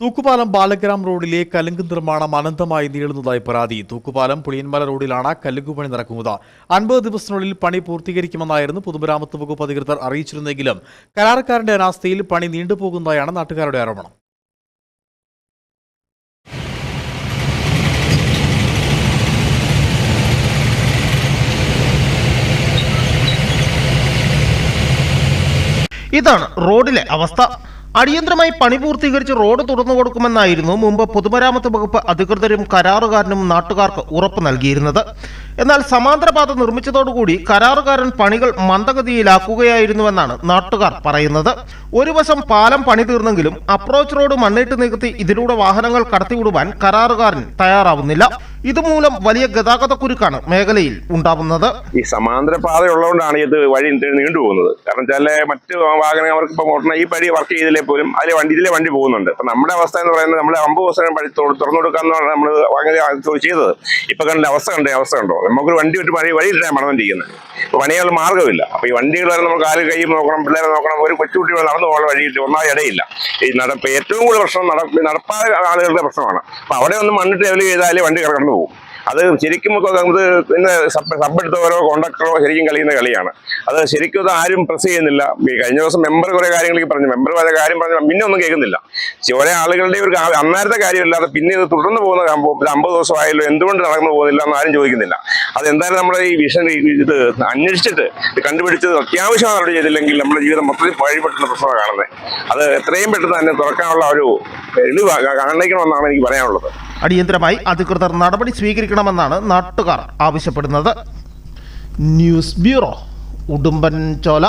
തൂക്കുപാലം ബാലഗ്രാം റോഡിലെ കലുങ്ക് നിർമ്മാണം അനന്തമായി നീളുന്നതായി പരാതി. തൂക്കുപാലം പുളിയൻമല റോഡിലാണ് കലുങ്കുപണി നടക്കുന്നത്. 50 ദിവസത്തിനുള്ളിൽ പണി പൂർത്തീകരിക്കുമെന്നായിരുന്നു പൊതുമരാമത്ത് വകുപ്പ് അധികൃതർ അറിയിച്ചിരുന്നെങ്കിലും കരാറുകാരന്റെ അനാസ്ഥയിൽ പണി നീണ്ടുപോകുന്നതായാണ് നാട്ടുകാരുടെ ആരോപണം. ഇതാണ് റോഡിലെ അവസ്ഥ. അടിയന്തരമായി പണി പൂർത്തീകരിച്ച് റോഡ് തുറന്നു കൊടുക്കുമെന്നായിരുന്നു മുമ്പ് പൊതുമരാമത്ത് വകുപ്പ് അധികൃതരും കരാറുകാരനും നാട്ടുകാർക്ക് ഉറപ്പ് നൽകിയിരുന്നത്. എന്നാൽ സമാന്തരപാത നിർമ്മിച്ചതോടുകൂടി കരാറുകാരൻ പണികൾ മന്ദഗതിയിലാക്കുകയായിരുന്നുവെന്നാണ് നാട്ടുകാർ പറയുന്നത്. ഒരു വശം പാലം പണി തീർന്നെങ്കിലും അപ്രോച്ച് റോഡ് മണ്ണിട്ട് നികത്തി ഇതിലൂടെ വാഹനങ്ങൾ കടത്തിവിടുവാൻ കരാറുകാരൻ തയ്യാറാവുന്നില്ല. ഇതുമൂലം വലിയ ഗതാഗത കുരുക്കാണ് മേഖലയിൽ ഉണ്ടാവുന്നത്. ഈ സമാന്തര പാത ഉള്ളതുകൊണ്ടാണ് ഇത് വഴി നീണ്ടുപോകുന്നത്. കാരണം വെച്ചാൽ മറ്റ് വാഹനങ്ങൾ അവർക്ക് ഇപ്പൊ ഓടണം ഈ പടി വർക്ക് ചെയ്തില്ലേ പോലും ഇതിലെ വണ്ടി പോകുന്നുണ്ട്. അപ്പൊ നമ്മുടെ അവസ്ഥ എന്ന് പറയുന്നത് നമ്മൾ 50 ദിവസം പടി തുറന്നു കൊടുക്കാന്നാണ് നമ്മൾ ചെയ്തത്. ഇപ്പൊ കണ്ട അവസ്ഥ കണ്ടോ, നമുക്കൊരു വണ്ടി വിട്ട് വഴിയിട്ടാണ് നടന്നിരിക്കുന്നത്. ഇപ്പൊ പണികൾ മാർഗ്ഗമില്ല. അപ്പൊ ഈ വണ്ടികൾ നമുക്ക് കാല് കൈ നോക്കണം, പിള്ളേരെ നോക്കണം, ഒരു കൊച്ചുകുട്ടികൾ നടന്നു പോകാനുള്ള വഴിയിട്ട് ഒന്നാമത് ഇടയില്ല. ഈ ഏറ്റവും കൂടുതൽ പ്രശ്നം നടപ്പാത ആളുകളുടെ പ്രശ്നമാണ്. അപ്പൊ അവിടെ ഒന്ന് മണ്ണിട്ട് ലെവൽ ചെയ്താലേ വണ്ടി കടന്നു പോകും. അത് ശരിക്കും പിന്നെ സബ്ബെടുത്തവരോ കോൺട്രാക്ടറോ ശരിക്കും കളിക്കുന്ന കളിയാണ്. അത് ശരിക്കും അത് ആരും പ്രസ് ചെയ്യുന്നില്ല. കഴിഞ്ഞ ദിവസം മെമ്പർ കുറെ കാര്യങ്ങളൊക്കെ പറഞ്ഞു, മെമ്പർ പല കാര്യം പറഞ്ഞു, പിന്നെ ഒന്നും കേൾക്കുന്നില്ല. കുറെ ആളുകളുടെ ഒരു അന്നേരത്തെ കാര്യമില്ലാതെ പിന്നെ ഇത് തുടർന്ന് പോകുന്ന 50 ദിവസമായല്ലോ എന്തുകൊണ്ട് നടന്നു പോകുന്നില്ല എന്ന് ആരും ചോദിക്കുന്നില്ല. അതെന്തായാലും നമ്മുടെ ഈ വിഷൻ ഇത് അന്വേഷിച്ചിട്ട് കണ്ടുപിടിച്ചത് അത്യാവശ്യം നടപടി ചെയ്തില്ലെങ്കിൽ നമ്മുടെ ജീവിതം മൊത്തത്തിൽ വഴിപ്പെട്ടുന്ന പ്രശ്നമാണ് കാണുന്നത്. അത് എത്രയും പെട്ടെന്ന് തന്നെ തുറക്കാനുള്ള ഒരു എളിവ് കാണിക്കണമെന്നാണ് എനിക്ക് പറയാനുള്ളത്. അടിയന്തരമായി അധികൃതർ നടപടി സ്വീകരിക്കണമെന്നാണ് നാട്ടുകാർ ആവശ്യപ്പെടുന്നത്. News bureau, Udumbanchola.